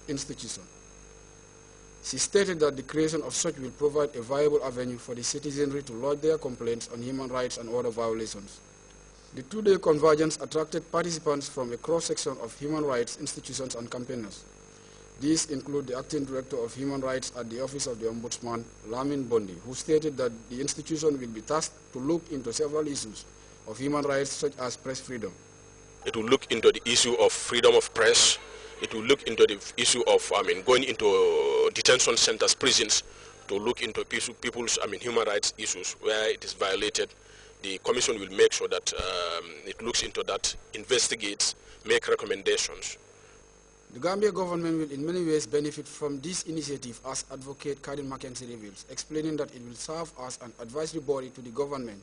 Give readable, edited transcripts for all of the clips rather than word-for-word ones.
institution. She stated that the creation of such will provide a viable avenue for the citizenry to lodge their complaints on human rights and other violations. The two-day convergence attracted participants from a cross-section of human rights institutions and campaigners. These include the Acting Director of Human Rights at the Office of the Ombudsman, Lamin Bondi, who stated that the institution will be tasked to look into several issues of human rights such as press freedom. It will look into the issue of freedom of press. It will look into the issue of, going into detention centers, prisons, to look into people's, human rights issues where it is violated. The Commission will make sure that it looks into that, investigates, make recommendations. The Gambia government will in many ways benefit from this initiative, as Advocate Karin Mackenzie reveals, explaining that it will serve as an advisory body to the government.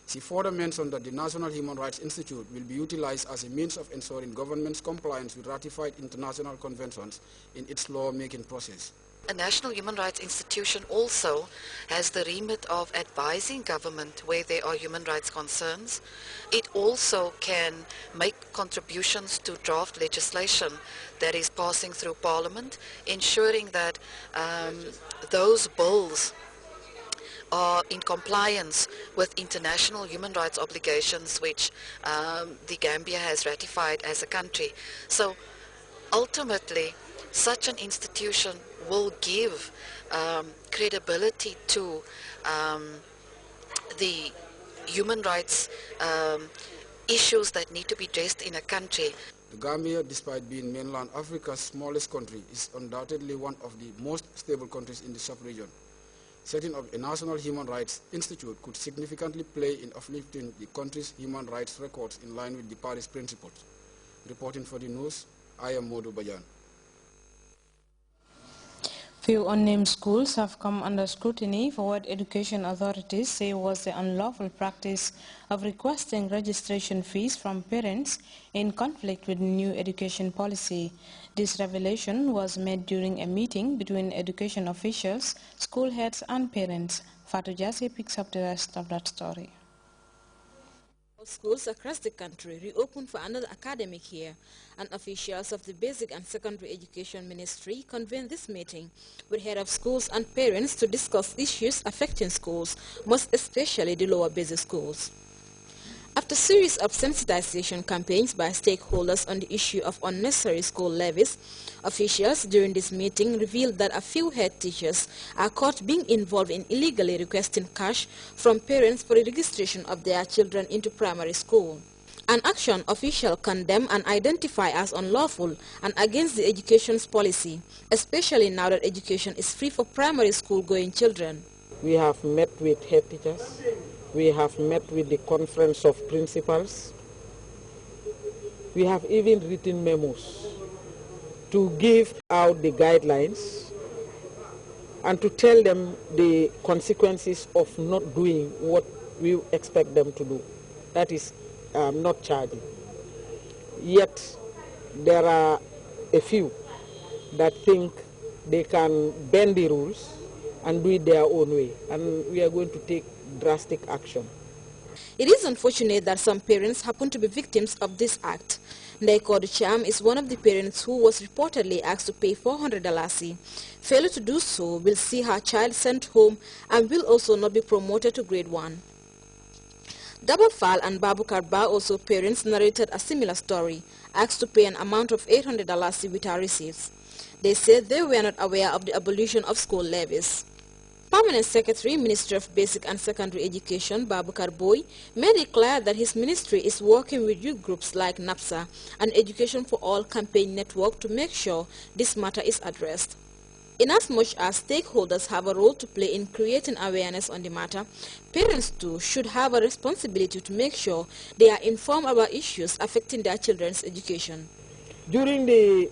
She further mentioned that the National Human Rights Institute will be utilized as a means of ensuring government's compliance with ratified international conventions in its law-making process. A National Human Rights Institution also has the remit of advising government where there are human rights concerns. It also can make contributions to draft legislation that is passing through Parliament, ensuring that those bills are in compliance with international human rights obligations which the Gambia has ratified as a country. So ultimately, such an institution will give credibility to the human rights issues that need to be addressed in a country. The Gambia, despite being mainland Africa's smallest country, is undoubtedly one of the most stable countries in the sub-region. Setting up a National Human Rights Institute could significantly play in uplifting the country's human rights records in line with the Paris Principles. Reporting for the news, I am Modu Bajan. Few unnamed schools have come under scrutiny for what education authorities say was the unlawful practice of requesting registration fees from parents in conflict with new education policy. This revelation was made during a meeting between education officials, school heads and parents. Fatou Jassy picks up the rest of that story. Schools across the country reopened for another academic year, and officials of the Basic and Secondary Education Ministry convened this meeting with head of schools and parents to discuss issues affecting schools, most especially the lower basic schools. After a series of sensitization campaigns by stakeholders on the issue of unnecessary school levies, officials during this meeting revealed that a few head teachers are caught being involved in illegally requesting cash from parents for the registration of their children into primary school. An action officials condemn and identify as unlawful and against the education's policy, especially now that education is free for primary school-going children. We have met with head teachers. We have met with the conference of principals. We have even written memos to give out the guidelines and to tell them the consequences of not doing what we expect them to do. That is not charging. Yet there are a few that think they can bend the rules and do it their own way, and we are going to take drastic action. It is unfortunate that some parents happen to be victims of this act. Ndaiko Ducham is one of the parents who was reportedly asked to pay $400. Failure to do so will see her child sent home and will also not be promoted to grade 1. Daba Fall and Babu Karba, also parents, narrated a similar story, asked to pay an amount of $800 with her receipts. They said they were not aware of the abolition of school levies. Permanent Secretary, Ministry of Basic and Secondary Education, Babukar Boy, made it clear that his ministry is working with youth groups like NAPSA and Education for All campaign network to make sure this matter is addressed. Inasmuch as stakeholders have a role to play in creating awareness on the matter, parents too should have a responsibility to make sure they are informed about issues affecting their children's education. During the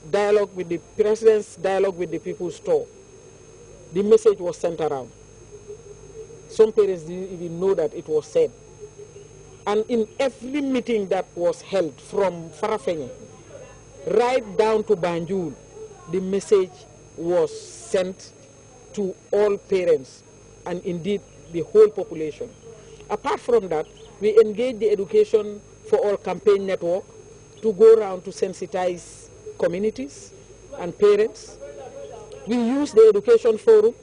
dialogue with the President's dialogue with the People's Store, the message was sent around. Some parents didn't even know that it was said. And in every meeting that was held from Farafenye right down to Banjul, the message was sent to all parents and indeed the whole population. Apart from that, we engaged the Education for All campaign network to go around to sensitize communities, and parents. We use the education forum.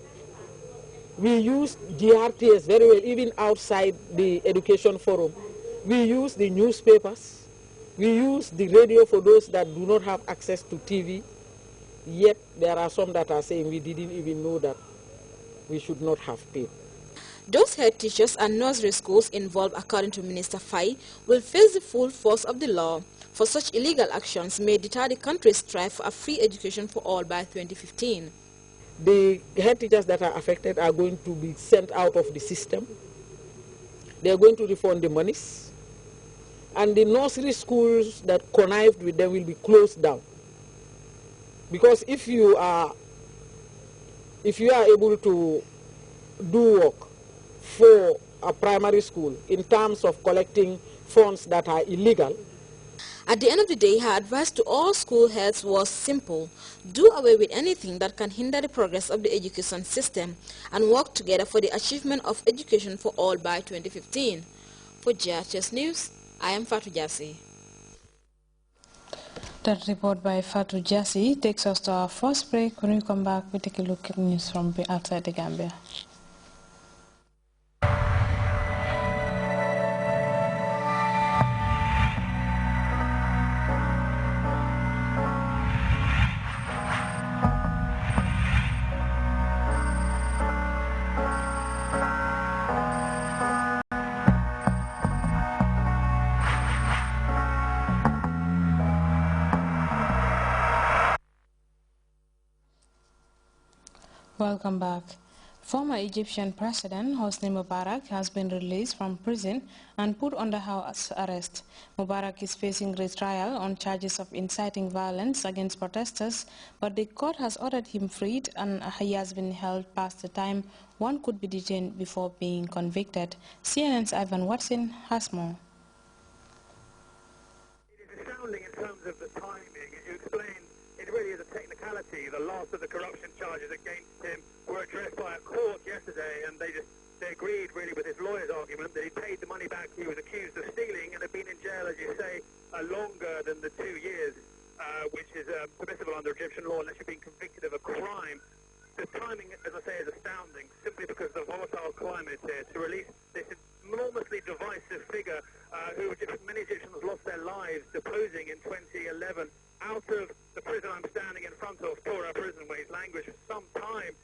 We use GRTs very well, even outside the education forum. We use the newspapers. We use the radio for those that do not have access to TV. Yet there are some that are saying we didn't even know that we should not have paid. Those head teachers and nursery schools involved, according to Minister Fai, will face the full force of the law, for such illegal actions may deter the country's strive for a free education for all by 2015. The head teachers that are affected are going to be sent out of the system. They are going to refund the monies. And the nursery schools that connived with them will be closed down. Because if you are able to do work for a primary school in terms of collecting funds that are illegal. At the end of the day, her advice to all school heads was simple: do away with anything that can hinder the progress of the education system and work together for the achievement of education for all by 2015. For Grts News, I am Fatou Jassi. That report by Fatou Jassi takes us to our first break. When we come back, we take a look at news from outside the Gambia. Welcome back. Former Egyptian President Hosni Mubarak has been released from prison and put under house arrest. Mubarak is facing retrial on charges of inciting violence against protesters, but the court has ordered him freed and he has been held past the time one could be detained before being convicted. CNN's Ivan Watson has more. It is astounding in terms of the timing. You explained it really is a technicality. The last of the corruption charges against him were addressed by a court yesterday, and they agreed really with his lawyer's argument that he paid the money back he was accused of stealing and had been in jail, as you say, longer than the 2 years, which is permissible under Egyptian law unless you've been convicted of a crime. The timing, as I say, is astounding, simply because of the volatile climate here. To release this enormously divisive figure who many Egyptians lost their lives deposing in 2011 out of the prison I'm standing in front of, Tora prison, where he's languished for some time,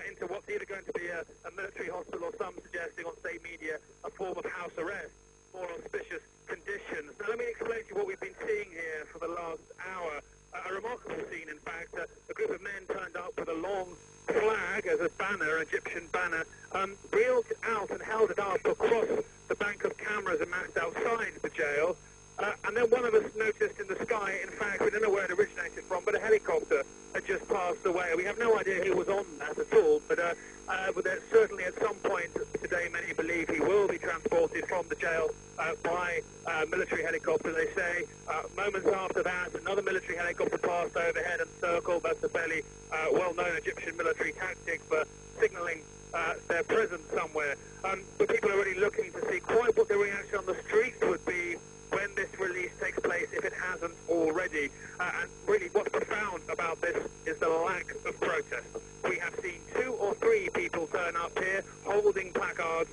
into what's either going to be a military hospital or some suggesting on state media a form of house arrest, more auspicious conditions. Now let me explain to you what we've been seeing here for the last hour. A remarkable scene, in fact. A group of men turned up with a long flag as a banner, an Egyptian banner, reeled out and held it up across the bank of cameras amassed outside the jail. And then one of us noticed in the sky, in fact, we don't know where it originated from, but a helicopter had just passed away. We have no idea who was on that at all, but certainly at some point today, many believe he will be transported from the jail by military helicopter. They say moments after that, another military helicopter passed overhead and circled. That's a fairly well-known Egyptian military tactic for signaling their presence somewhere. But people are really looking to see quite what the reaction on the streets would be when this release takes place, if it hasn't already. And really what's profound about this is the lack of protest. We have seen 2 or 3 people turn up here holding placards,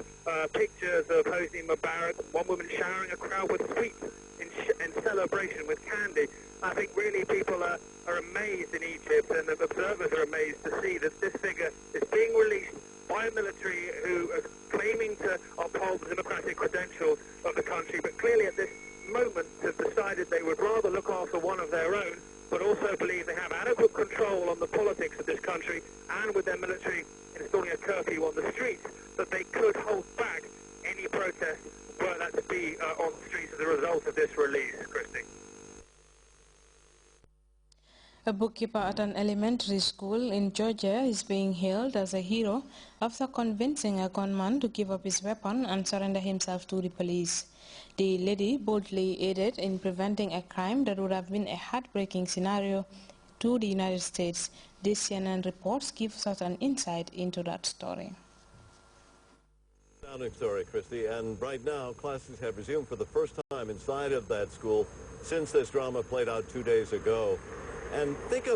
pictures of Hosni Mubarak, one woman showering a crowd with sweets in celebration with candy. I think really people are amazed in Egypt, and the observers are amazed to see that this figure is being released by a military who are claiming to uphold the democratic credentials of the country, but clearly at this moment have decided they would rather look after one of their own, but also believe they have adequate control on the politics of this country, and with their military installing a curfew on the streets, that they could hold back any protest were that to be on the streets as a result of this release. Christy. A bookkeeper at an elementary school in Georgia is being hailed as a hero after convincing a gunman to give up his weapon and surrender himself to the police. The lady boldly aided in preventing a crime that would have been a heartbreaking scenario to the United States. This CNN reports gives us an insight into that story. Astounding story, Christy, and right now classes have resumed for the first time inside of that school since this drama played out 2 days ago. And think of